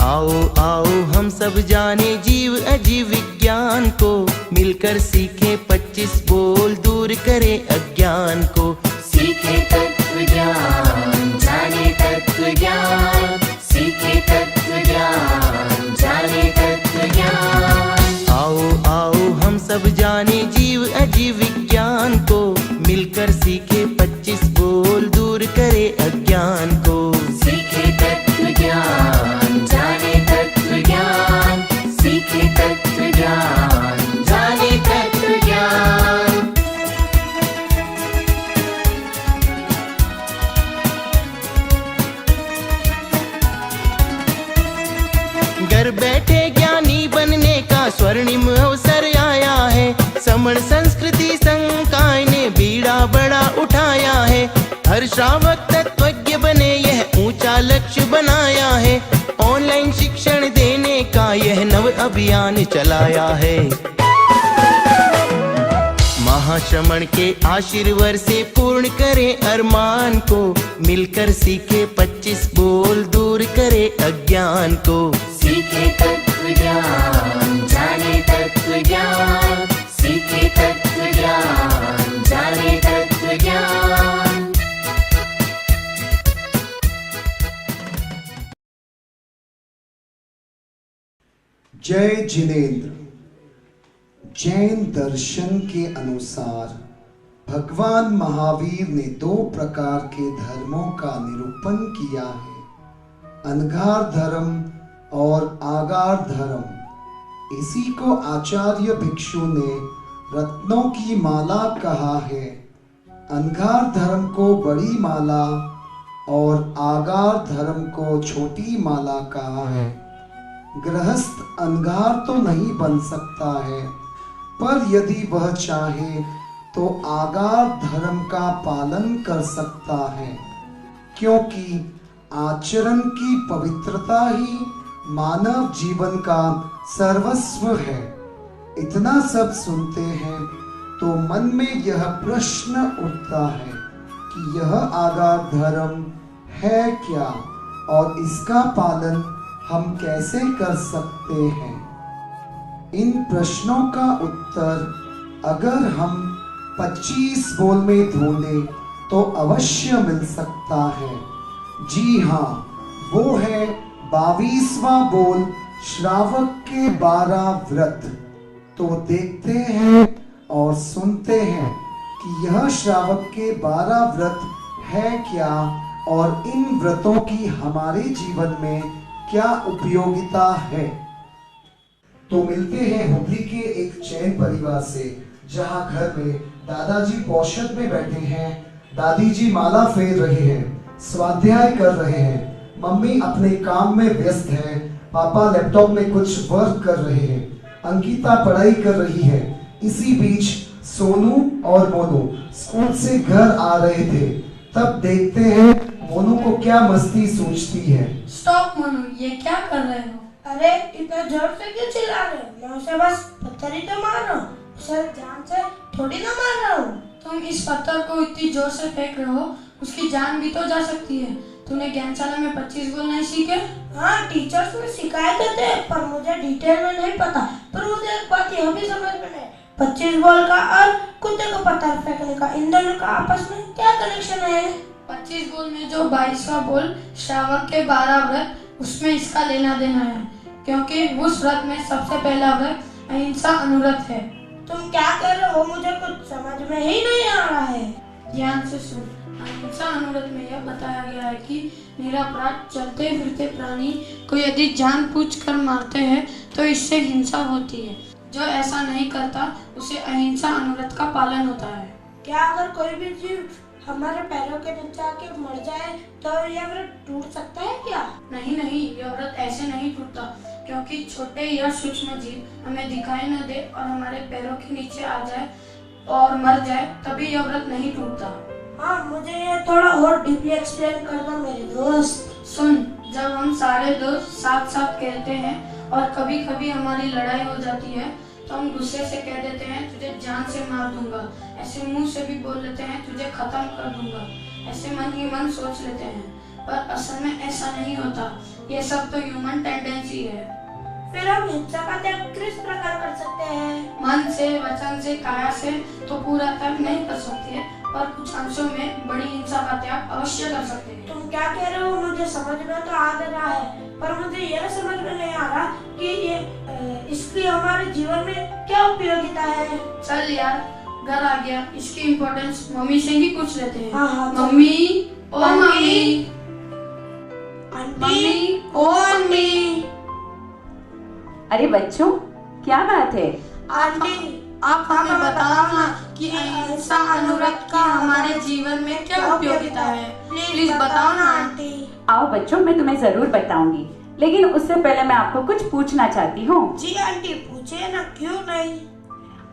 आओ आओ हम सब जाने जीव अजीव विज्ञान को, मिलकर सीखे 25 बोल दूर करे अज्ञान को। सीखे तत्व ज्ञान जाने तत्व ज्ञान, सीखे तत्व ज्ञान जाने तत्व ज्ञान। आओ आओ हम सब जाने जीव अजीव विज्ञान को, मिलकर सीखे 25 बोल दूर करे अज्ञान को। सीखे तत्व ज्ञान जाने तत्व ज्ञान, सीखे तत्व ज्ञान जाने तत्व ज्ञान। घर बैठे ज्ञानी बनने का स्वर्णिम अवसर आया है, समण संस्कृति संकाय ने बीड़ा बड़ा उठाया है। हर श्रावक तत्वज्ञ बने यह ऊंचा लक्ष्य बनाया है, ऑनलाइन शिक्षण देने का यह नव अभियान चलाया है। महाश्रमण के आशीर्वाद से पूर्ण करे अरमान को, मिलकर सीखे 25 बोल दूर करे अज्ञान को। सीखे तत्व ज्ञान जाने तत्व ज्ञान, सीखे तत्व ज्ञान जाने तत्व ज्ञान। जय जिनेन्द्र। जैन दर्शन के अनुसार भगवान महावीर ने 2 प्रकार के धर्मों का निरूपण किया है, अनगार धर्म और आगार धर्म। इसी को आचार्य भिक्षु ने रत्नों की माला कहा है। अनगार धर्म को बड़ी माला और आगार धर्म को छोटी माला कहा है। गृहस्थ अनगार तो नहीं बन सकता है, पर यदि वह चाहे तो आगार धर्म का पालन कर सकता है, क्योंकि आचरण की पवित्रता ही मानव जीवन का सर्वस्व है। इतना सब सुनते हैं तो मन में यह प्रश्न उठता है कि यह आगार धर्म है क्या और इसका पालन हम कैसे कर सकते हैं। इन प्रश्नों का उत्तर अगर हम 25 बोल में ढूंढें तो अवश्य मिल सकता है। जी हाँ, वो है 22वां बोल, श्रावक के 12 व्रत। तो देखते हैं और सुनते हैं कि यह श्रावक के 12 व्रत है क्या और इन व्रतों की हमारे जीवन में क्या उपयोगिता है। तो मिलते हैं हुगली के एक जैन परिवार से, जहां घर में दादाजी पौषध में बैठे हैं, दादी जी माला फेर रहे हैं, स्वाध्याय कर रहे हैं, मम्मी अपने काम में व्यस्त है, पापा लैपटॉप में कुछ वर्क कर रहे हैं, अंकिता पढ़ाई कर रही है। इसी बीच सोनू और मोनू स्कूल से घर आ रहे थे। तब देखते हैं मोनू को क्या मस्ती सूझती है। स्टॉप मोनू, ये क्या कर रहे हो? अरे इतना जोर से क्यों चिल्ला रहे हो? मैं उसे बस पत्थर ही तो मार रहा हूँ, उसे जान से थोड़ी ना मार रहा हूँ। तुम इस पत्थर को इतनी जोर से फेंक रहे हो, उसकी जान भी तो जा सकती है। तूने ज्ञानशाला में 25 बोल नहीं सीखे? हाँ, टीचर्स ने सिखाए थे, पर मुझे डिटेल में नहीं पता। पर मुझे एक बात यह भी समझ में नहीं, 25 बॉल का और कुत्ते को पत्थर फेंकने का, इन दोनों का आपस में क्या कनेक्शन है? 25 बोल में जो 22वां बोल श्रावक के 12 व्रत, उसमें इसका लेना देना है, क्योंकि उस व्रत में सबसे पहला व्रत अहिंसा अनुव्रत है। तुम क्या कर रहे हो? मुझे कुछ समझ में ही नहीं आ रहा है। ध्यान से सुन। अहिंसा अनुव्रत में यह बताया गया है कि निरपराध चलते फिरते प्राणी को यदि जानबूझकर मारते हैं तो इससे हिंसा होती है। जो ऐसा नहीं करता उसे अहिंसा अनुव्रत का पालन होता है। क्या अगर कोई भी जीव हमारे पैरों के नीचे आके मर जाए तो यह व्रत टूट सकता है क्या? नहीं नहीं, यह व्रत ऐसे नहीं टूटता, क्योंकि छोटे या सूक्ष्म जीव हमें दिखाई न दे और हमारे पैरों के नीचे आ जाए और मर जाए, तभी यह व्रत नहीं टूटता। हाँ, मुझे ये थोड़ा और डीपली एक्सप्लेन करना मेरे दोस्त। सुन, जब हम सारे दोस्त साथ साथ खेलते हैं और कभी कभी हमारी लड़ाई हो जाती है तो हम गुस्से से कह देते हैं तुझे जान से मार दूंगा, ऐसे मुंह से भी बोल लेते हैं तुझे खत्म कर दूंगा, ऐसे मन ही मन सोच लेते हैं, पर असल में ऐसा नहीं होता। ये सब तो ह्यूमन टेंडेंसी है। फिर हम हिंसा का त्याग किस प्रकार कर सकते हैं? मन से, वचन से, काया से तो पूरा त्याग नहीं कर सकते, पर कुछ अंशों में बड़ी हिंसा का त्याग अवश्य कर सकते हैं। तुम क्या कह रहे हो मुझे समझ में तो आ रहा है, पर मुझे यह समझ में नहीं आ रहा कि ये इसकी हमारे जीवन में क्या उपयोगिता है। चल यार, घर आ गया, इसकी इम्पोर्टेंस मम्मी से ही पूछ लेते हैं। हाँ, चल। मम्मी, ओ मम्मी, आंटी, ओ मम्मी। अरे बच्चों, क्या बात है? आंटी, आप हमें बताओ ना कि अहिंसा अनुरक्त की हमारे जीवन में क्या उपयोगिता है। प्लीज बताओ ना आंटी। आओ बच्चों, मैं तुम्हें जरूर बताऊंगी, लेकिन उससे पहले मैं आपको कुछ पूछना चाहती हूँ। जी आंटी, पूछे ना, क्यों नहीं।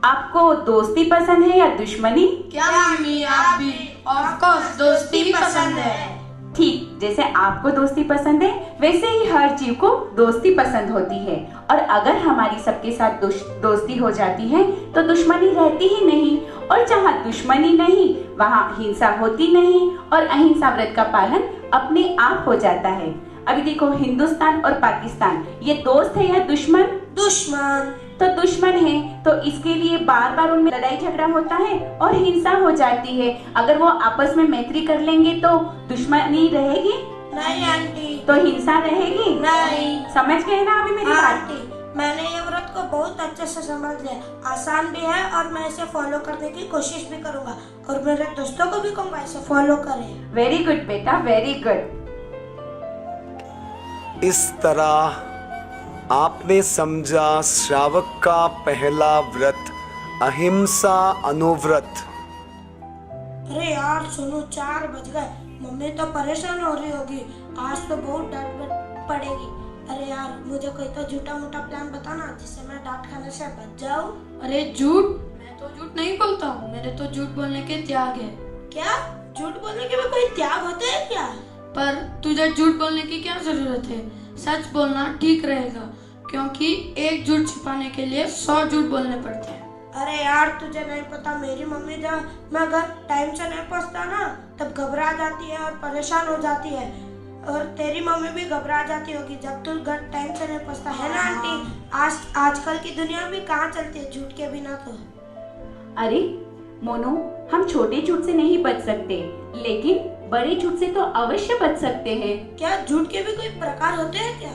आपको दोस्ती पसंद है या दुश्मनी? क्या मम्मी, आप भी? ऑफ कोर्स दोस्ती ही पसंद है। ठीक, जैसे आपको दोस्ती पसंद है वैसे ही हर जीव को दोस्ती पसंद होती है। और अगर हमारी सबके साथ दोस्ती हो जाती है तो दुश्मनी रहती ही नहीं, और जहाँ दुश्मनी नहीं वहाँ हिंसा होती नहीं, और अहिंसा व्रत का पालन अपने आप हो जाता है। अभी देखो, हिंदुस्तान और पाकिस्तान ये दोस्त है या दुश्मन? दुश्मन। तो दुश्मन है, तो इसके लिए बार बार उनमें लड़ाई झगड़ा होता है और हिंसा हो जाती है। अगर वो आपस में मैत्री कर लेंगे तो दुश्मनी रहेगी नहीं आंटी। तो हिंसा रहेगी नहीं। समझ गए ना अभी मेरी बात? आंटी, मैंने ये व्रत को बहुत अच्छे से समझ लिया। आसान भी है और मैं इसे फॉलो करने की कोशिश भी करूंगा, और मेरे दोस्तों को भी कहूंगा इसे फॉलो करें। वेरी गुड बेटा, वेरी गुड। इस तरह आपने समझा श्रावक का पहला व्रत अहिंसा अनुव्रत। अरे यार सुनो, 4 बज गए, मम्मी तो परेशान हो रही होगी, आज तो बहुत डांट पड़ेगी। अरे यार, मुझे कोई तो झूठा मोटा प्लान बताना जिससे मैं डांट खाने से बच जाऊं। अरे झूठ? मैं तो झूठ नहीं बोलता हूँ, मेरे तो झूठ बोलने के त्याग है। क्या झूठ बोलने के भी कोई त्याग होते हैं क्या? पर तुझे झूठ बोलने की क्या जरूरत है? सच बोलना ठीक रहेगा, क्योंकि एक झूठ छिपाने के लिए 100 झूठ बोलने पड़ते हैं। अरे यार, तुझे नहीं पता, मेरी मम्मी जब मैं घर टाइम से नहीं पहुंचता ना तब घबरा जाती है और परेशान हो जाती है, और तेरी मम्मी भी घबरा जाती होगी जब तू घर टाइम से नहीं पहुंचता, है ना आंटी? आजकल की दुनिया भी कहाँ चलती है झूठ के बिना तो। अरे मोनू, हम छोटे झूठ से नहीं बच सकते, लेकिन बड़े झूठ से तो अवश्य बच सकते हैं। क्या झूठ के भी कोई प्रकार होते हैं क्या?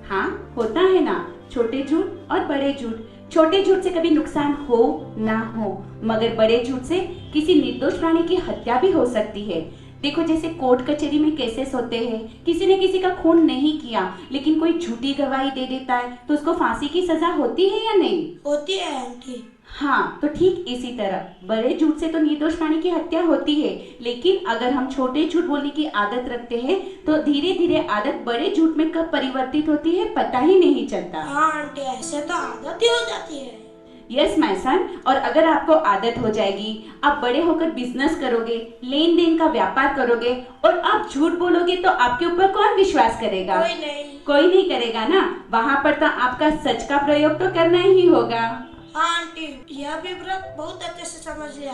हाँ, होता है ना, छोटे झूठ और बड़े झूठ। छोटे झूठ से कभी नुकसान हो ना हो, मगर बड़े झूठ से किसी निर्दोष प्राणी की हत्या भी हो सकती है। देखो, जैसे कोर्ट कचहरी में केसेस होते हैं, किसी ने किसी का खून नहीं किया लेकिन कोई झूठी गवाही दे देता है तो उसको फांसी की सजा होती है या नहीं? होती है आंटी। हाँ, तो ठीक इसी तरह बड़े झूठ से तो निर्दोष प्राणी की हत्या होती है, लेकिन अगर हम छोटे झूठ बोलने की आदत रखते हैं तो धीरे धीरे आदत बड़े झूठ में कब परिवर्तित होती है पता ही नहीं चलता। हाँ आंटी, ऐसे तो आदत ही हो जाती है। यस माय सन, और अगर आपको आदत हो जाएगी, आप बड़े होकर बिजनेस करोगे, लेन देन का व्यापार करोगे और आप झूठ बोलोगे तो आपके ऊपर कौन विश्वास करेगा? कोई नहीं करेगा ना। वहाँ पर तो आपका सच का प्रयोग तो करना ही होगा। हाँ आंटी, यह भी व्रत बहुत अच्छे से समझ लिया।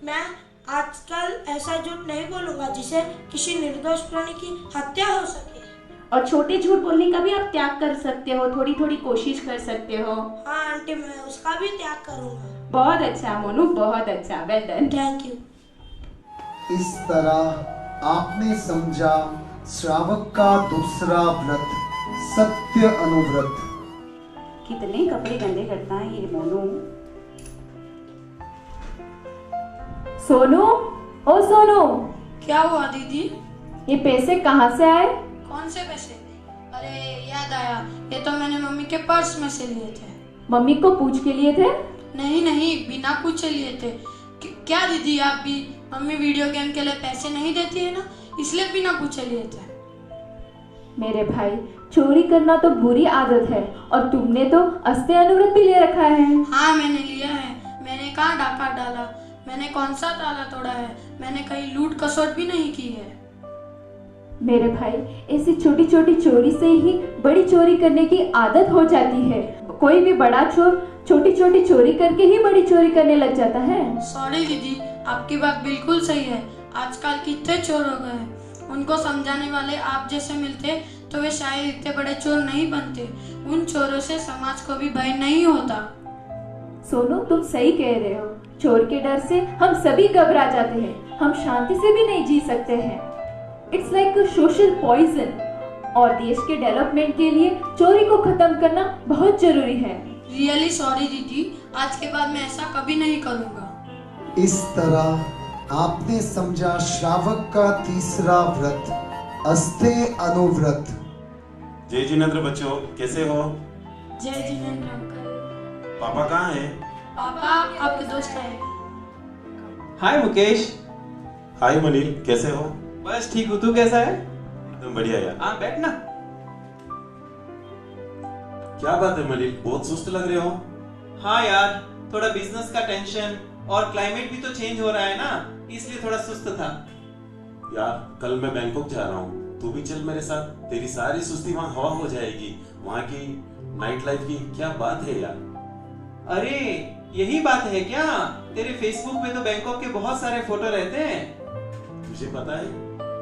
मैं आजकल ऐसा झूठ नहीं बोलूंगा जिससे किसी निर्दोष प्राणी की हत्या हो सके। और छोटे झूठ बोलने का भी आप त्याग कर सकते हो, थोड़ी थोड़ी कोशिश कर सकते हो। हाँ आंटी, मैं उसका भी त्याग करूंगा। बहुत अच्छा मोनू, बहुत अच्छा, वेल डन। Thank you. इस तरह आपने समझा श्रावक का दूसरा व्रत सत्य अनुव्रत। कितने कपड़े गंदे करता है ये मोनू। सोनू, ओ सोनू, क्या हुआ दीदी? ये पैसे कहाँ से आए? कौन से पैसे? अरे याद आया, ये तो मैंने मम्मी के पर्स में से लिए थे। मम्मी को पूछ के लिए थे? नहीं, बिना पूछे लिए थे। क्या दीदी, आप भी? मम्मी वीडियो गेम के लिए पैसे नहीं देती है ना, इसलिए बिना पूछे लिए थे। मेरे भाई, चोरी करना तो बुरी आदत है और तुमने तो अस्ते अनुव्रत भी ले रखा है। हाँ, मैंने लिया है। मैंने कहाँ डाका डाला, मैंने कौन सा ताला तोड़ा है, मैंने कहीं लूट खसोट भी नहीं की है। मेरे भाई, ऐसी छोटी छोटी चोरी से ही बड़ी चोरी करने की आदत हो जाती है। कोई भी बड़ा चोर छोटी छोटी चोरी करके ही बड़ी चोरी करने लग जाता है। सॉरी दीदी, आपकी बात बिल्कुल सही है। आजकल कितने चोर हो गए हैं, उनको समझाने वाले आप जैसे मिलते तो वे शायद इतने बड़े चोर नहीं बनते। उन चोरों से समाज को भी भय नहीं होता। सोनू, तुम सही कह रहे हो। चोर के डर से हम सभी घबरा जाते हैं, हम शांति से भी नहीं जी सकते हैं। It's like a social poison. और देश के डेवलपमेंट के लिए चोरी को खत्म करना बहुत जरूरी है। रियली सॉरी दीदी, आज के बाद मैं ऐसा कभी नहीं करूँगा। इस तरह आपने समझा श्रावक का तीसरा व्रत, अस्तेय अनुव्रत। जय जिनेंद्र बच्चों, कैसे हो? जय जिनेंद्र अंकल। पापा कहाँ हैं? पापा आपके दोस्त है। हाय मुकेश। हाय मनील, कैसे हो? बस ठीक हूँ, तू कैसा है? एकदम बढ़िया यार। हाँ बैठ ना। क्या बात है मनील, बहुत सुस्त लग रहे हो। हाँ यार, थोड़ा बिजनेस का टेंशन और क्लाइमेट भी तो चेंज हो रहा है ना, इसलिए थोड़ा सुस्त था। यार कल मैं बैंकॉक जा रहा हूँ, तू भी चल मेरे साथ। तेरी सारी सुस्ती वहाँ हवा हो जाएगी। वहाँ की नाइट लाइफ की क्या बात है यार। अरे यही बात है क्या? तेरे फेसबुक पे तो बैंकॉक के बहुत सारे फोटो रहते हैं। तुझे पता है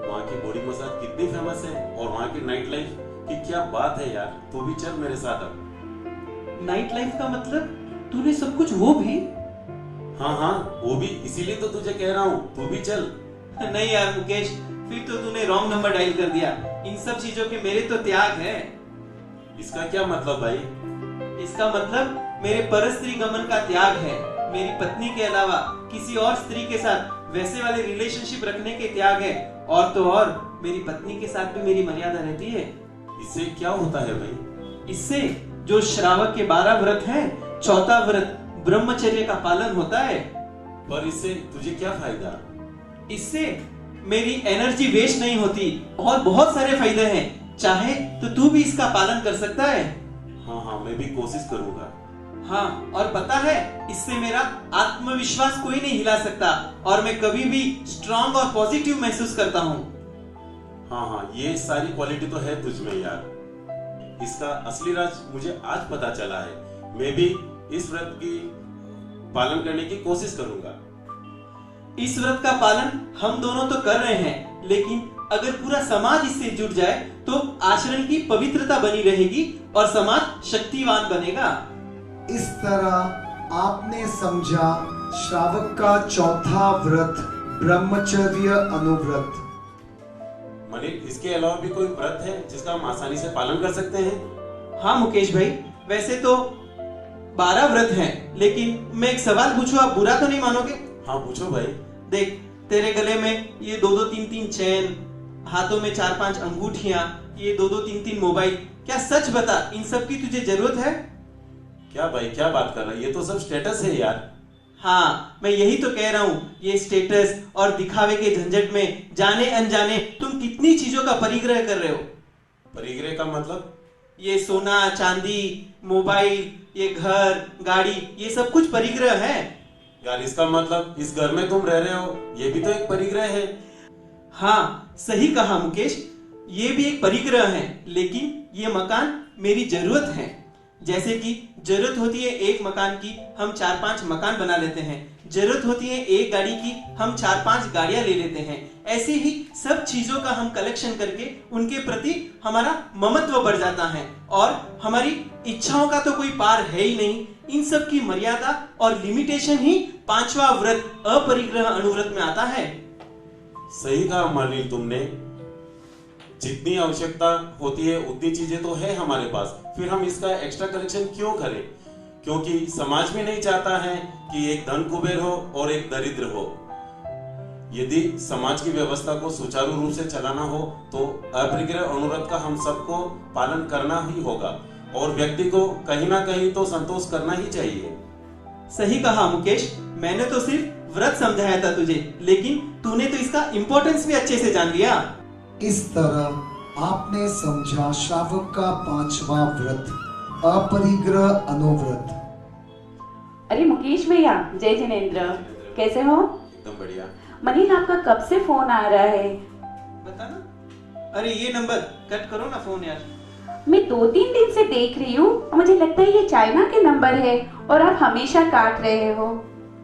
वहाँ की बॉडी मसाज कितनी फेमस है और वहाँ की नाइट लाइफ की क्या बात है यार। तू भी चल मेरे साथ अब। नाइट लाइफ का मतलब तूने सब कुछ वो भी? हाँ हाँ वो भी, इसीलिए तो तुझे कह रहा हूँ, तू भी चल। नहीं यार मुकेश, फिर तो तूने रॉन्ग नंबर डायल कर दिया। इन सब चीजों के मेरे तो त्याग है। इसका क्या मतलब भाई? इसका मतलब मेरे परस्त्री गमन का त्याग है। मेरी पत्नी के अलावा किसी और स्त्री के साथ वैसे वाले रिलेशनशिप रखने के त्याग है। और तो और मेरी पत्नी के साथ भी मेरी मर्यादा रहती है। इससे क्या होता है भाई? इससे जो श्रावक के 12 व्रत हैं, चौथा व्रत ब्रह्मचर्य का पालन होता है। पर इससे तुझे क्या फायदा? इससे मेरी एनर्जी वेस्ट नहीं होती और बहुत सारे फायदे हैं। चाहे तो तू भी इसका पालन कर सकता है। हाँ हाँ मैं भी कोशिश करूंगा। हाँ, और पता है इससे मेरा आत्मविश्वास कोई नहीं हिला सकता और मैं कभी भी स्ट्रांग और पॉजिटिव महसूस करता हूँ। हाँ हाँ ये सारी क्वालिटी तो है तुझ में यार। इसका असली राज मुझे आज पता चला है। मैं भी इस व्रत की पालन करने की कोशिश करूंगा। इस व्रत का पालन हम दोनों तो कर रहे हैं, लेकिन अगर पूरा समाज इससे जुड़ जाए तो आचरण की पवित्रता बनी रहेगी और समाज शक्तिवान बनेगा। इस तरह आपने समझा श्रावक का चौथा व्रत, ब्रह्मचर्य अनुव्रत। मनीष, इसके अलावा भी कोई व्रत है जिसका हम आसानी से पालन कर सकते हैं? हाँ मुकेश भाई, वैसे तो 12 व्रत हैं, लेकिन मैं एक सवाल पूछूं, आप बुरा तो नहीं मानोगे? हाँ पूछो भाई। देख, तेरे गले में ये 2-2 3-3 चैन, हाथों में 4-5 अंगूठियां, ये 2-2 3-3 मोबाइल, क्या सच बता इन सब की तुझे जरूरत है? क्या भाई क्या बात कर रहा है? ये तो सब स्टेटस है यार। हाँ, मैं यही तो कह रहा हूँ। ये स्टेटस और दिखावे के झंझट में जाने अनजाने तुम कितनी चीजों का परिग्रह कर रहे हो। परिग्रह का मतलब? ये सोना चांदी, मोबाइल, ये घर गाड़ी, ये सब कुछ परिग्रह है यार। इसका मतलब इस घर में तुम रह रहे हो, ये भी तो एक परिग्रह है। हाँ सही कहा मुकेश, ये भी एक परिग्रह है, लेकिन ये मकान मेरी जरूरत है। जैसे कि जरूरत होती है एक मकान की, हम 4-5 मकान बना लेते हैं। जरूरत होती है एक गाड़ी की, हम 4-5 गाड़ियां ले लेते हैं। ऐसे ही सब चीजों का हम कलेक्शन करके उनके प्रति हमारा ममत्व बढ़ जाता है और हमारी इच्छाओं का तो कोई पार है ही नहीं। इन सब की मर्यादा और लिमिटेशन ही 5वां व्रत अपरिग्रह अनुव्रत में आता है। सही कहा मनीष तुमने। जितनी आवश्यकता होती है उतनी चीजें तो है हमारे पास, फिर हम इसका एक्स्ट्रा कलेक्शन क्यों करें? क्योंकि समाज भी नहीं चाहता है कि एक धन कुबेर हो और एक दरिद्र हो। यदि समाज की व्यवस्था को सुचारू रूप से चलाना हो तो अपरिग्रह अनुव्रत का हम सबको पालन करना ही होगा और व्यक्ति को कहीं ना कहीं तो संतोष करना ही चाहिए। सही कहा मुकेश, मैंने तो सिर्फ व्रत समझाया था तुझे, लेकिन तूने तो इसका इम्पोर्टेंस भी अच्छे से जान लिया। इस तरह आपने समझा श्रावक का 5वां व्रत, अपरिग्रह अनुव्रत। अरे मुकेश भैया, जय जिनेंद्र, कैसे हो? एकदम बढ़िया। मनीन, आपका कब से फोन आ रहा है? बता ना। अरे ये नंबर कट करो ना फोन यार। मैं 2-3 दिन से देख रही हूँ, मुझे लगता है ये चाइना के नंबर है और आप हमेशा काट रहे हो।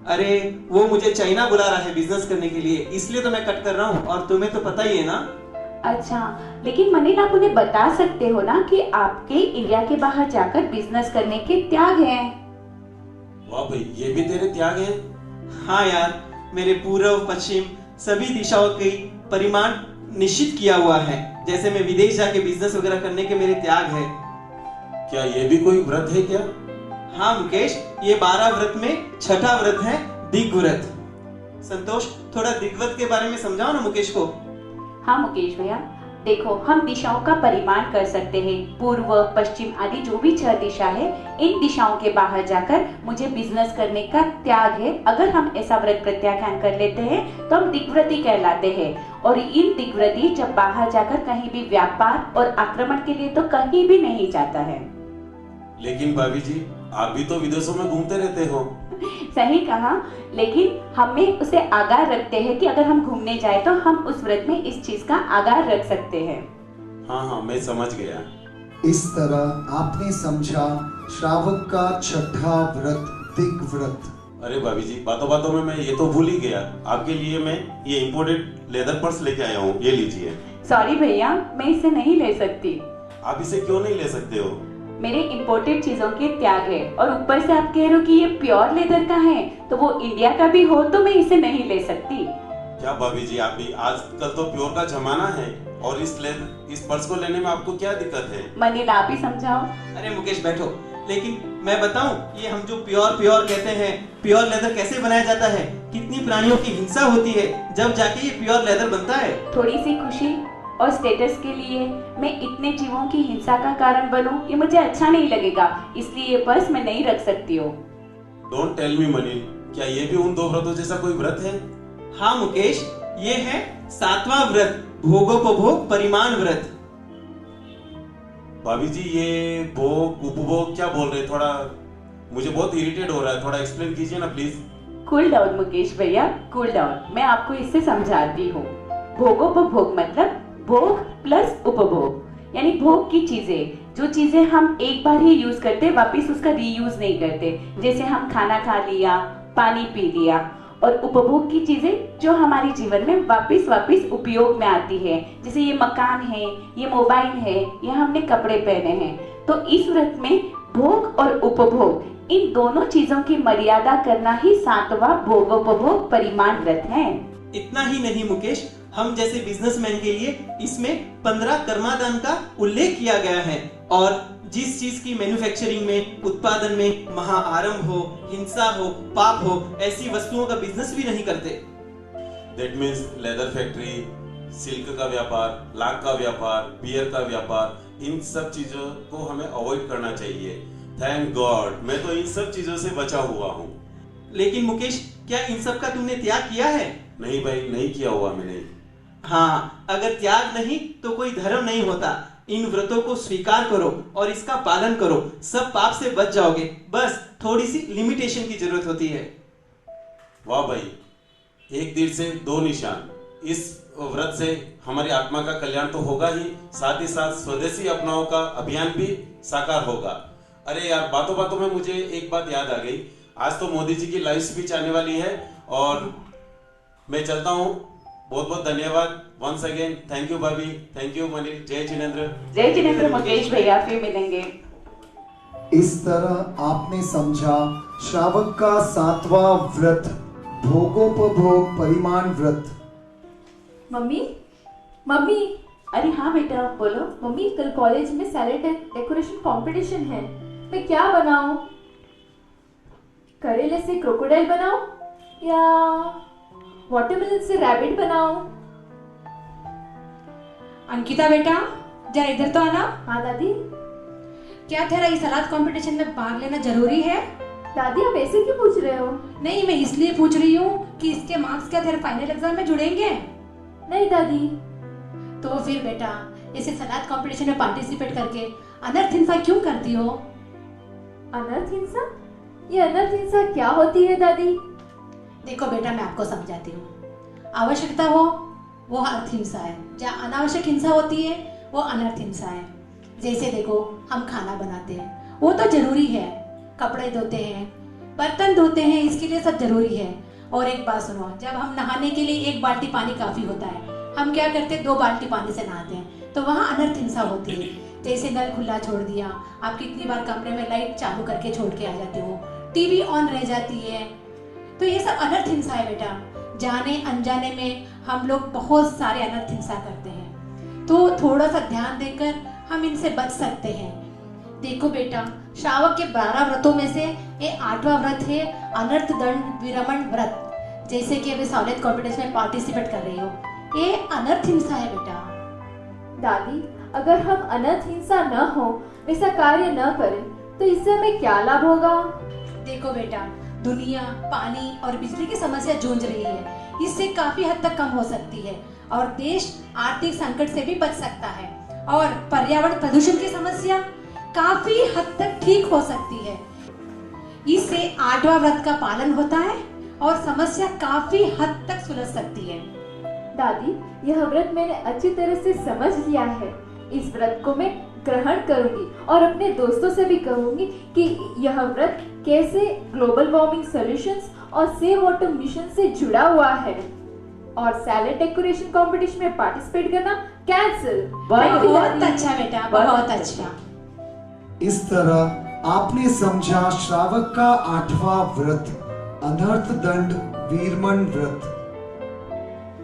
अरे वो मुझे चाइना बुला रहा है बिजनेस करने के लिए, इसलिए तो मैं कट कर रहा हूँ। और तुम्हें तो पता ही है ना। अच्छा, लेकिन मनीष आप उन्हें बता सकते हो ना कि आपके इंडिया के बाहर जाकर बिजनेस करने के त्याग हैं। वाह भाई, ये भी तेरे त्याग हैं? हाँ यार, मेरे पूर्व पश्चिम सभी दिशाओं के परिमाण निश्चित किया हुआ है। जैसे मैं विदेश जाके बिजनेस वगैरह करने के मेरे त्याग है। क्या ये भी कोई व्रत है क्या? हाँ मुकेश, ये 12 व्रत में छठा व्रत है दिग्व्रत। संतोष, थोड़ा दिग्व्रत के बारे में समझाओ ना मुकेश को। हाँ मुकेश भैया, देखो हम दिशाओं का परिमाण कर सकते हैं। पूर्व, पश्चिम आदि जो भी 6 दिशा है, इन दिशाओं के बाहर जाकर मुझे बिजनेस करने का त्याग है। अगर हम ऐसा व्रत प्रत्याख्यान कर लेते हैं तो हम दिग्व्रती कहलाते हैं। और इन दिग्व्रती जब बाहर जाकर कहीं भी व्यापार और आक्रमण के लिए तो कहीं भी नहीं जाता है। लेकिन भाभी जी, आप भी तो विदेशों में घूमते रहते हो। सही कहा, लेकिन हमें उसे आगाह रखते हैं कि अगर हम घूमने जाए तो हम उस व्रत में इस चीज का आगाह रख सकते हैं। हाँ, मैं समझ गया। इस तरह आपने समझा श्रावक का छठा व्रत दिग्व्रत। अरे भाभी जी, बातों बातों में मैं ये तो भूल ही गया। आपके लिए मैं ये इम्पोर्टेड लेदर पर्स लेके आया हूँ, ये लीजिए। सॉरी भैया, मैं इसे नहीं ले सकती। आप इसे क्यों नहीं ले सकते हो? मेरे इम्पोर्टेड चीजों के त्याग है, और ऊपर से आप कह रहे हो कि ये प्योर लेदर का है, तो वो इंडिया का भी हो तो मैं इसे नहीं ले सकती। क्या भाभी जी, आप भी, आजकल तो प्योर का जमाना है, और इस पर्स को लेने में आपको क्या दिक्कत है? मनीष आप ही समझाओ। अरे मुकेश बैठो, लेकिन मैं बताऊं, ये हम जो प्योर कहते हैं, प्योर लेदर कैसे बनाया जाता है, कितनी प्राणियों की हिंसा होती है जब जाके ये प्योर लेदर बनता है। थोड़ी सी खुशी और स्टेटस के लिए मैं इतने जीवों की हिंसा का कारण बनूं, ये मुझे अच्छा नहीं लगेगा, इसलिए ये पर्स मैं नहीं रख सकती हूँ। डोंट टेल मी मनीष, क्या ये भी उन 2 व्रतों जैसा कोई व्रत है? हाँ मुकेश, ये है 7वां व्रत, भोगोपभोग परिमाण व्रत। भाभी जी, ये भोग उपभोग क्या बोल रहे? थोड़ा मुझे बहुत इरिटेट हो रहा है, थोड़ा एक्सप्लेन कीजिए ना प्लीज। कूल डाउन मुकेश भैया, कूल डाउन। मैं आपको इससे समझाती हूँ। भोगोपभोग मतलब भोग प्लस उपभोग, यानी भोग की चीजें, जो चीजें हम एक बार ही यूज करते, वापस उसका रीयूज नहीं करते। जैसे हम खाना खा लिया, पानी पी लिया। और उपभोग की चीजें जो हमारे जीवन में वापस उपयोग में आती है, जैसे ये मकान है, ये मोबाइल है, या हमने कपड़े पहने हैं। तो इस व्रत में भोग और उपभोग, इन दोनों चीजों की मर्यादा करना ही 7वां भोगोपभोग परिमाण व्रत है। इतना ही नहीं मुकेश, हम जैसे बिजनेसमैन के लिए इसमें 15 कर्मादान का उल्लेख किया गया है। और जिस चीज की मैन्युफैक्चरिंग में, उत्पादन में महाआरंभ हो, हिंसा हो, पाप हो, ऐसी वस्तुओं का बिजनेस भी नहीं करते। That means leather factory, silk का व्यापार, लाख का व्यापार, बियर का व्यापार, इन सब चीजों को हमें अवॉइड करना चाहिए। थैंक गॉड, मैं तो इन सब चीजों से बचा हुआ हूँ। लेकिन मुकेश, क्या इन सब का तुमने त्याग किया है? नहीं भाई, नहीं किया हुआ मैंने। हाँ, अगर त्याग नहीं तो कोई धर्म नहीं होता। इन व्रतों को स्वीकार करो और इसका पालन करो, सब पाप से बच जाओगे। बस थोड़ी सी लिमिटेशन की जरूरत होती है। वाह भाई, एक तीर से 2 निशान। इस व्रत से हमारी आत्मा का कल्याण तो होगा ही, साथ ही साथ स्वदेशी अपनाओं का अभियान भी साकार होगा। अरे यार, बातों बातों में मुझे एक बात याद आ गई। आज तो मोदी जी की लाइव स्पीच आने वाली है, और मैं चलता हूँ। बहुत बहुत धन्यवाद वंस अगेन। थैंक यू भाभी, थैंक यू मनीष। जय जिनेंद्र। जय जिनेंद्र मुकेश भैया, फिर मिलेंगे। इस तरह आपने समझा श्रावक का 7वां व्रत भोगोपभोग परिमाण व्रत। मम्मी मम्मी, अरे हाँ बेटा, बोलो। मम्मी कल कॉलेज में सैलेड डेकोरेशन कंपटीशन है, मैं क्या बनाऊं? करेले से क्रोकोडाइल बनाऊं या वाटरमेलन से रैबिट बनाऊं? अंकिता बेटा, जरा इधर तो आना। हाँ दादी। क्या तेरा इस सलाद कंपटीशन में भाग लेना जरूरी है? दादी आप ऐसे क्यों पूछ रहे हो? नहीं, मैं इसलिए पूछ रही हूँ कि इसके मार्क्स क्या तेरे फाइनल एग्जाम में जुड़ेंगे? नहीं दादी। तो फिर बेटा, इसे सलाद कंपटीशन में पार्टिसिपेट करके अनर्थ हिंसा क्यों करती हो? अनर्थ हिंसा? ये अनर्थ हिंसा क्या होती है दादी? देखो बेटा, मैं आपको समझाती हूँ। आवश्यकता हो वो अर्थ हिंसा है, जहाँ अनावश्यक हिंसा होती है वो अनर्थ हिंसा है। जैसे देखो, हम खाना बनाते हैं, वो तो जरूरी है, कपड़े धोते हैं, बर्तन धोते हैं, इसके लिए सब जरूरी है। और एक बात सुनो, जब हम नहाने के लिए 1 बाल्टी पानी काफी होता है, हम क्या करते हैं 2 बाल्टी पानी से नहाते हैं, तो वहाँ अनर्थ हिंसा होती है। जैसे नल खुला छोड़ दिया, आप कितनी बार कमरे में लाइट चालू करके छोड़ के आ जाते हो, टीवी ऑन रह जाती है, तो ये सब अनर्थ हिंसा है बेटा। जाने अनजाने में हम लोग बहुत सारे अनर्थ हिंसा करते हैं, तो थोड़ा सा ध्यान देकर हम इनसे बच सकते हैं। देखो बेटा, श्रावक के 12 व्रतों में से ये 8वां व्रत है अनर्थ दंड विरमण व्रत। जैसे कि अभी सॉलिड कॉम्पिटिशन में पार्टिसिपेट कर रही हो, ये अनर्थ हिंसा है बेटा। दादी, अगर हम अनर्थ हिंसा न हो, वैसा कार्य न करें, तो इससे हमें क्या लाभ होगा? देखो बेटा, दुनिया पानी और बिजली की समस्या जूझ रही है, इससे काफी हद तक कम हो सकती है और देश आर्थिक संकट से भी बच सकता है, और पर्यावरण प्रदूषण की समस्या काफी हद तक ठीक हो सकती है। इससे 8वां व्रत का पालन होता है और समस्या काफी हद तक सुलझ सकती है। दादी, यह व्रत मैंने अच्छी तरह से समझ लिया है। इस व्रत को मैं ग्रहण करूंगी और अपने दोस्तों से भी कहूंगी कि यह व्रत कैसे ग्लोबल वार्मिंग सॉल्यूशंस और सेव वाटर मिशन से जुड़ा हुआ है। और सैलेड डेकोरेशन कंपटीशन में पार्टिसिपेट करना कैंसिल। बहुत अच्छा बेटा, बहुत अच्छा। इस तरह आपने समझा श्रावक का 8वां व्रत अनर्थ दंड वीरमण व्रत।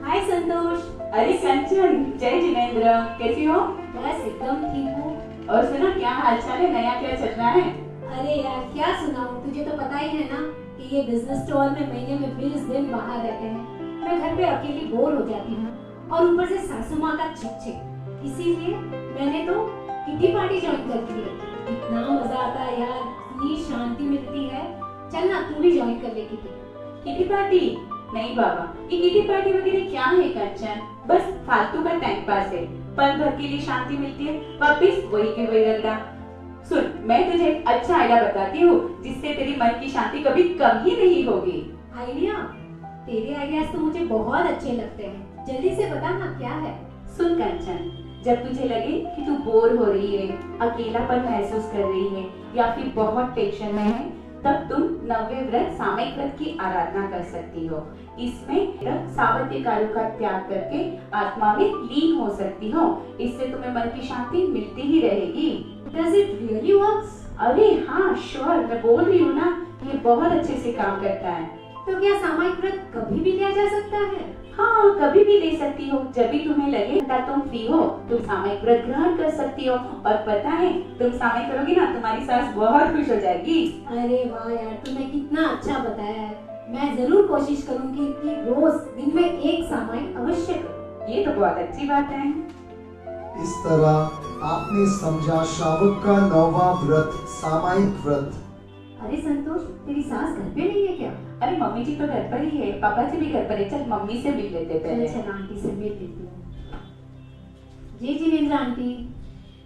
हाय संतोष। अरे कंचन, जय जिनेंद्र, कैसी हो? बस एकदम ठीक हूँ। और सुना, क्या हालचाल है, नया क्या चल रहा है? अरे यार क्या सुनाऊं, तुझे तो पता ही है ना कि ये बिजनेस स्टोर में महीने में 20 दिन बाहर रहते हैं। मैं घर पे अकेली बोर हो जाती हूँ और ऊपर से सासू माँ का चिक। इसीलिए मैंने तो किटी पार्टी ज्वाइन कर दी है। इतना मजा आता है यार, इतनी शांति मिलती है। चल ना, तू भी ज्वाइन कर ले किटी पार्टी। नहीं बाबा, ये किटी पार्टी वगैरह क्या है कंचन? बस फालतू का टाइम पास है, पल भर के लिए शांति मिलती है, वापिस वही के वही रगड़ा। सुन, मैं तुझे एक अच्छा आइडिया बताती हूँ जिससे तेरी मन की शांति कभी कम ही नहीं होगी। आइडिया? तेरे आइडियाज तो मुझे बहुत अच्छे लगते हैं, जल्दी से बता ना क्या है। सुन कंचन, जब तुझे लगे कि तू बोर हो रही है, अकेलापन महसूस कर रही है या फिर बहुत टेंशन में है, तब तुम 9वें व्रत सामयिक व्रत की आराधना कर सकती हो। इसमें सावत्य कार्यों का त्याग करके आत्मा में लीन हो सकती हो। इससे तुम्हें मन की शांति मिलती ही रहेगी। Does it really works? अरे हाँ श्योर, मैं बोल रही हूँ ना, ये बहुत अच्छे से काम करता है। तो क्या सामयिक व्रत कभी भी लिया जा सकता है? हाँ, कभी भी ले सकती हो, जब भी तुम्हें लगे तुम फ्री हो, तुम सामयिक व्रत ग्रहण कर सकती हो। और पता है, तुम सामयिक करोगी ना, तुम्हारी सास बहुत खुश हो जाएगी। अरे वाह यार, तुमने कितना अच्छा बताया है। मैं जरूर कोशिश करूंगी कि रोज दिन में एक सामयिक अवश्य करूं। ये तो बहुत अच्छी बात है। इस तरह आपने समझा श्रावक का 9वां व्रत सामयिक व्रत। अरे संतोष, तेरी सास घर पे नहीं है क्या? अरे मम्मी जी तो घर पर ही है, पापा जी भी घर पर है। चल मम्मी से मिल लेते पहले। चल आंटी से मिल लेती हूँ। जय जिनेंद्र आंटी।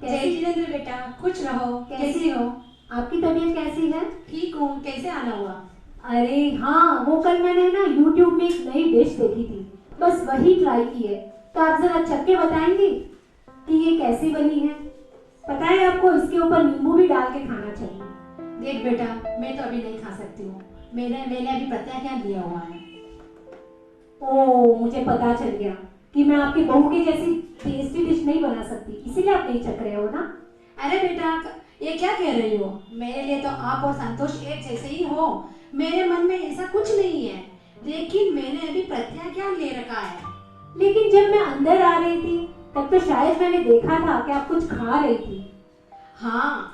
जय जिनेंद्र बेटा, खुश रहो। कैसी हो? आपकी तबीयत कैसी है? ठीक हूँ। कैसे आना हुआ? अरे हाँ, वो कल मैंने ना YouTube में एक नई डिश देखी थी, बस वही ट्राई की है। तो आप जरा चक्के बताएंगे कि ये कैसी बनी है? पता है आपको, इसके ऊपर नींबू भी डाल के खाना चाहिए। देख बेटा, मैं तो अभी नहीं खा सकती हूँ, मैंने अभी प्रत्याख्यान दिया हुआ है। ओह, मुझे पता चल गया कि मैं आपकी बहू की जैसी टेस्टी डिश नहीं बना सकती, इसीलिए आप नहीं चख रहे हो ना। अरे बेटा, ये क्या कह रही हो? मेरे लिए तो आप और संतोष एक जैसे ही हो, मेरे मन में ऐसा कुछ नहीं है, लेकिन मैंने अभी प्रत्याख्यान ले रखा है। लेकिन जब मैं अंदर आ रही थी तब तो शायद मैंने देखा था कि आप कुछ खा रही थी। हाँ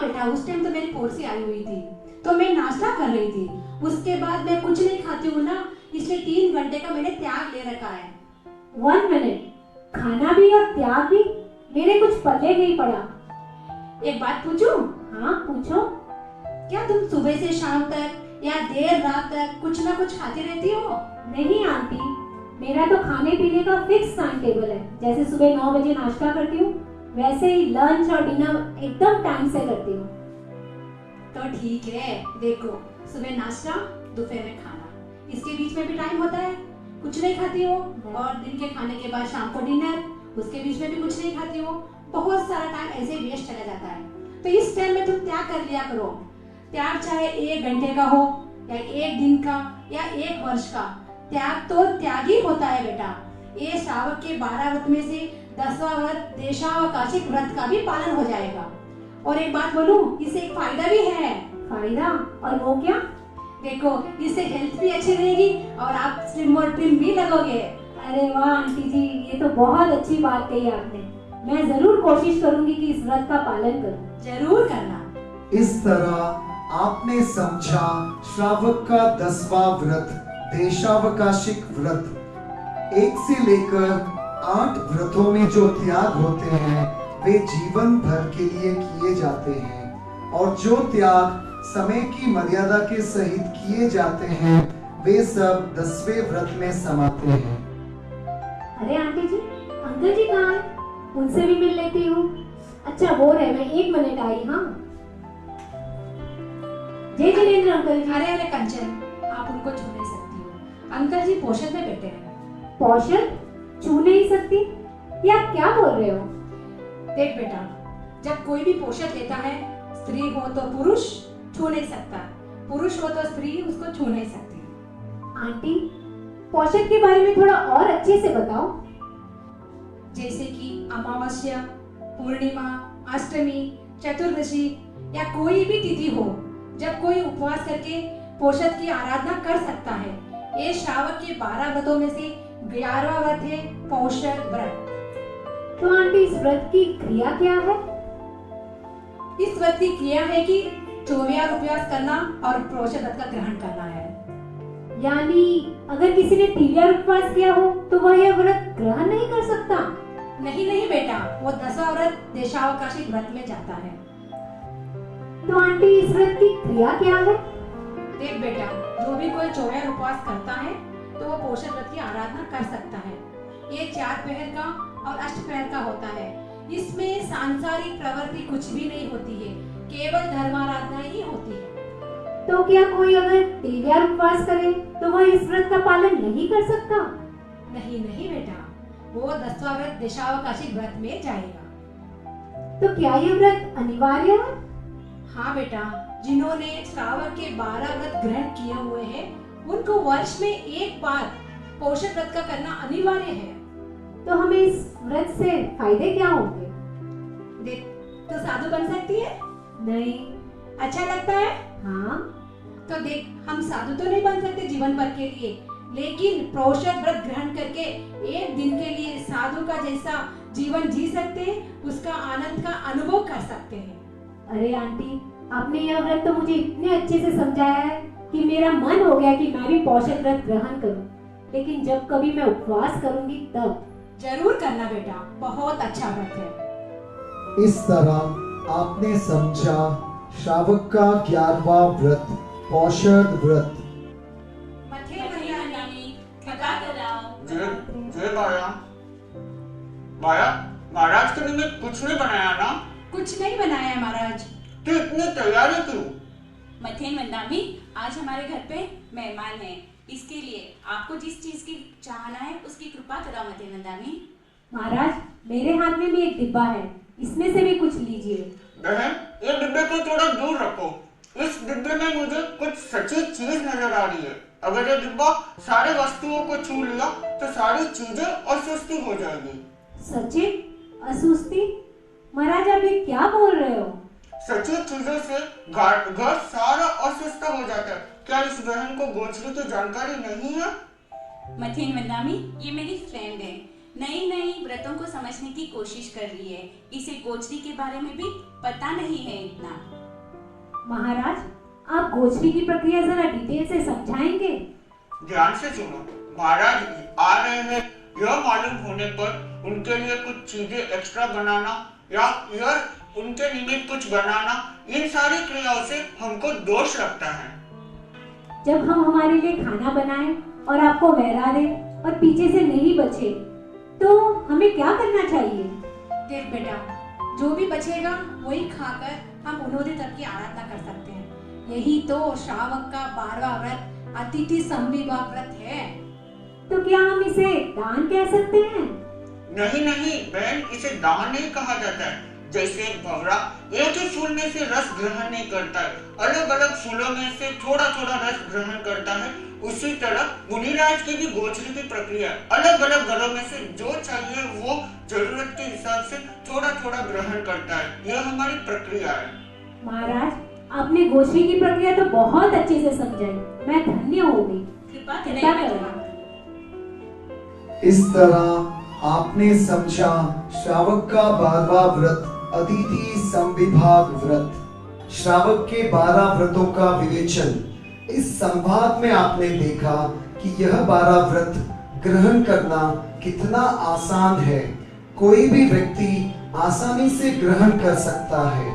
बेटा, उस टाइम तो मेरी पड़ोसी आई हुई थी, तो मैं नाश्ता कर रही थी। उसके बाद मैं कुछ नहीं खाती हूँ ना, इसलिए 3 घंटे का मैंने त्याग ले रखा है। 1 मिनट, खाना भी और त्याग भी? मेरे कुछ पल्ले नहीं पड़ा। एक बात पूछूं? हाँ पूछो। क्या तुम सुबह से शाम तक या देर रात तक कुछ ना कुछ खाती रहती हो? नहीं आंटी, मेरा तो खाने पीने का फिक्स टाइम टेबल है। जैसे सुबह 9 बजे नाश्ता करती हूँ, वैसे ही लंच और डिनर एकदम टाइम से करती हूँ। तो ठीक है, देखो, सुबह नाश्ता, दोपहर में खाना, इसके बीच में भी टाइम होता है, कुछ नहीं खाती हो। और दिन के खाने के बाद शाम को डिनर, उसके बीच में भी कुछ नहीं खाती हो। बहुत सारा टाइम ऐसे वेस्ट चला जाता है। तो इस टाइम में तुम त्याग कर लिया करो। त्याग चाहे 1 घंटे का हो या 1 दिन का या 1 वर्ष का, त्याग तो त्याग ही होता है बेटा। ये श्रावक के 12 व्रत में से 10वां व्रत देशावकाशिक व्रत का भी पालन हो जाएगा। और एक बात बोलूं, इससे एक फायदा भी है। फायदा? और वो क्या? देखो, इससे हेल्थ भी अच्छी रहेगी और आप स्लिम और ट्रिम भी लगोगे। अरे वाह आंटी जी, ये तो बहुत अच्छी बात कही आपने। मैं जरूर कोशिश करूंगी कि इस व्रत का पालन करूं। जरूर करना। इस तरह आपने समझा श्रावक का 10वां व्रत देशावकाशिक व्रत। 1 से लेकर 8 व्रतों में जो त्याग होते हैं वे जीवन भर के लिए किए जाते हैं, और जो त्याग समय की मर्यादा के सहित किए जाते हैं वे सब 10वें व्रत में समाते हैं। अरे आंटी जी, अंकल जी कहाँ हैं? उनसे भी मिल लेती हूँ। अच्छा वो रहे, मैं 1 मिनट आई। हाँ, जय जिनेंद्र अंकल जी। अरे अरे कंचन, आप उनको छू नहीं सकती हो। अंकल जी पोषण में बैठे हैं। पोषण? छू नहीं सकती? ये आप क्या बोल रहे हो? देख बेटा, जब कोई भी पोषण लेता है, स्त्री हो तो पुरुष छू नहीं सकता, पुरुष हो तो स्त्री उसको छू नहीं सकती। आंटी, पोषण के बारे में थोड़ा और अच्छे से बताओ। जैसे कि अमावस्या, पूर्णिमा, अष्टमी, चतुर्दशी या कोई भी तिथि हो, जब कोई उपवास करके पोषण की आराधना कर सकता है। ये श्रावक के 12 व्रतों में से 11वां व्रत है पोषण व्रत। तो आंटी, इस व्रत की क्रिया क्या है? इस व्रत की क्रिया है कि 24 उपवास करना और पोषण व्रत का ग्रहण करना है। यानी अगर किसी ने 3 उपवास किया हो तो वह यह व्रत ग्रहण नहीं कर सकता? नहीं नहीं बेटा, वो 10वां व्रत देशावकाशिक व्रत में जाता है। तो आंटी, इस व्रत की क्रिया क्या है? देख बेटा, जो भी कोई 24 उपवास करता है तो वो पोषण व्रत की आराधना कर सकता है। ये 4 पहर का और अष्टपहर का होता है। इसमें सांसारिक प्रवृत्ति कुछ भी नहीं होती है, केवल धर्माराधना ही होती है। तो क्या कोई अगर 3 उपवास करे तो वह इस व्रत का पालन नहीं कर सकता? नहीं नहीं बेटा, वो 10वां व्रत देशावकाशिक व्रत में जाएगा। तो क्या यह व्रत अनिवार्य है? हाँ बेटा, जिन्होंने श्रावक के 12 व्रत ग्रहण किए हुए हैं उनको वर्ष में 1 बार पोषण व्रत का करना अनिवार्य है। तो हमें इस व्रत से फायदे क्या होंगे? देख, तो साधु बन सकती है? नहीं। अच्छा लगता है? हाँ। तो देख, हम साधु तो नहीं बन सकते जीवन भर के लिए, लेकिन पोषण व्रत ग्रहण करके 1 दिन के लिए साधु का जैसा जीवन जी सकते हैं, उसका आनंद का अनुभव कर सकते हैं। अरे आंटी, आपने यह व्रत तो मुझे इतने अच्छे से समझाया है कि मेरा मन हो गया कि मैं भी पोषण व्रत ग्रहण करूं। लेकिन जब कभी मैं उपवास करूंगी तब। जरूर करना बेटा, बहुत अच्छा व्रत है। इस तरह आपने समझा श्रावक का 11वां व्रत पोषण व्रत। जय बाया। बाया, महाराज के लिए कुछ नहीं बनाया ना? कुछ नहीं बनाया महाराज। तो इतनी तैयारी क्यों? मथेन मंदामी, आज हमारे घर पे मेहमान हैं, इसके लिए आपको जिस चीज की चाहना है उसकी कृपा कराओ मथेन मंदामी। महाराज, मेरे हाथ में भी एक डिब्बा है, इसमें से भी कुछ लीजिए। बहन, ये डिब्बे को थोड़ा दूर रखो। इस डिब्बे में मुझे कुछ सच्ची चीज नजर आ रही है। अगर ये डिब्बा सारे वस्तुओं को छू लिया तो सारी चीजें असुस्ती हो जाएगी। सचिव, असुस्ती? महाराज, आप ये क्या बोल रहे हो? सच्ची चीजों से घर सारा अस्वस्थ हो जाता है। क्या इस बहन को गोचरी की जानकारी नहीं है? मथेन मंदामी, ये मेरी फ्रेंड है, नई नई व्रतों को समझने की कोशिश कर रही है, इसे गोचरी के बारे में भी पता नहीं है इतना। महाराज, आप गोचरी की प्रक्रिया जरा डिटेल से समझाएंगे? ध्यान से सुनो। महाराज आ रहे हैं, यह मालूम होने पर उनके लिए कुछ चीजें एक्स्ट्रा बनाना या उनके निमित्त कुछ बनाना, इन सारी क्रियाओं से हमको दोष लगता है। जब हम हमारे लिए खाना बनाएं और आपको बहरा दें और पीछे से नहीं बचे तो हमें क्या करना चाहिए? देख बेटा, जो भी बचेगा वही खाकर हम उन्होंने तब की आराधना कर सकते हैं। यही तो श्रावक का 12वां व्रत अतिथि संविभा व्रत है। तो क्या हम इसे दान कह सकते हैं? नहीं नहीं बहन, इसे दान नहीं कहा जाता है। जैसे भवरा एक ही फूल में से रस ग्रहण नहीं करता है, अलग अलग फूलों में से थोड़ा थोड़ा रस ग्रहण करता है, उसी तरह मुनिराज की भी गोचरी की प्रक्रिया है। अलग अलग घरों में से जो चाहिए वो जरूरत के हिसाब से थोड़ा थोड़ा ग्रहण करता है। यह हमारी प्रक्रिया है। महाराज, आपने गोश्री की प्रक्रिया तो बहुत अच्छे से समझाई, मैं धन्य हो गई। कृपा करें। इस तरह आपने समझा श्रावक का 12वां व्रत अदिति संविभाग व्रत। श्रावक के 12 व्रतों का विवेचन। इस संवाद में आपने देखा कि यह 12 व्रत ग्रहण करना कितना आसान है। कोई भी व्यक्ति आसानी से ग्रहण कर सकता है,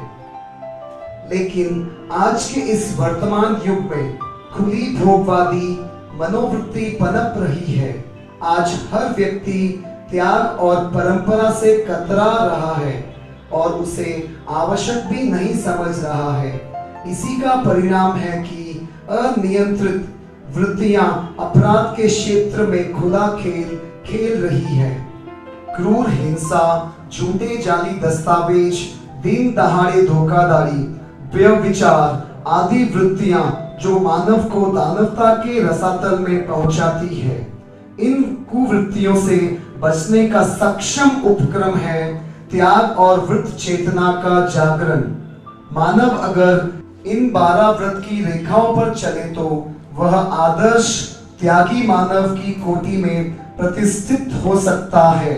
लेकिन आज के इस वर्तमान युग में खुली भोगवादी मनोवृत्ति पनप रही है। आज हर व्यक्ति त्याग और परंपरा से कतरा रहा है और उसे आवश्यक भी नहीं समझ रहा है। इसी का परिणाम है कि अनियंत्रित वृत्तियां अपराध के क्षेत्र में खुला खेल खेल रही है। क्रूर हिंसा, झूठे जाली दस्तावेज, दिन दहाड़े धोखाधड़ी, व्यभिचार आदि वृत्तियां जो मानव को दानवता के रसातल में पहुंचाती है। इन कुवृत्तियों से बचने का सक्षम उपक्रम है त्याग और व्रत चेतना का जागरण। मानव अगर इन 12 व्रत की रेखाओं पर चले तो वह आदर्श त्यागी मानव की कोटि में प्रतिष्ठित हो सकता है।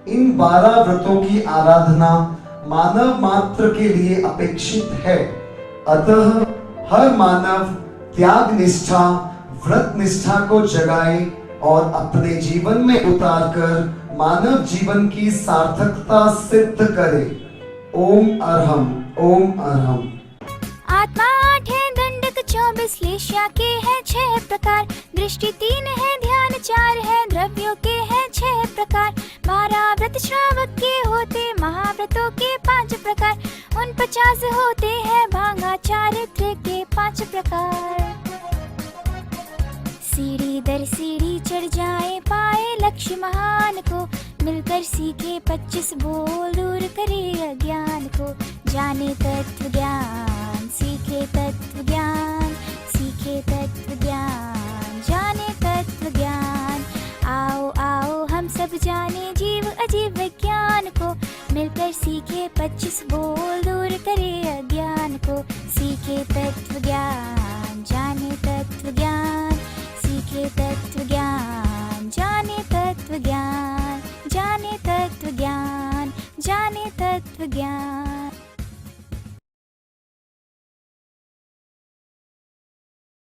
इन 12 व्रतों की आराधना मानव मात्र के लिए अपेक्षित है। अतः हर मानव त्याग निष्ठा, व्रत निष्ठा को जगाए और अपने जीवन में उतारकर मानव जीवन की सार्थकता सिद्ध करे। ओम अरहम, ओम अरहम। आत्मा 8 है, दंडक 24, लेश्या के हैं 6 प्रकार, दृष्टि 3 है, ध्यान 4 है, द्रव्यों के हैं 6 प्रकार, 12 व्रत श्रावक के होते, महाव्रतों के 5 प्रकार, 49 होते हैं भांगा चारित्र के 5 प्रकार। सीढ़ी दर सीढ़ी चढ़ जाए, पाए लक्ष्य महान को, मिलकर सीखे 25 बोल, दूर करे अज्ञान को, जाने तत्व ज्ञान, सीखे तत्व ज्ञान, सीखे तत्व ज्ञान, जाने तत्व ज्ञान। आओ आओ हम सब जाने जीव अजीव विज्ञान को, मिलकर सीखे 25 बोल, दूर करे अज्ञान को, सीखे तत्व ज्ञान, जाने तत्व ज्ञान, सीखे तत्व ज्ञान, जाने तत्व ज्ञान, जाने तत्व ज्ञान, जाने तत्व ज्ञान।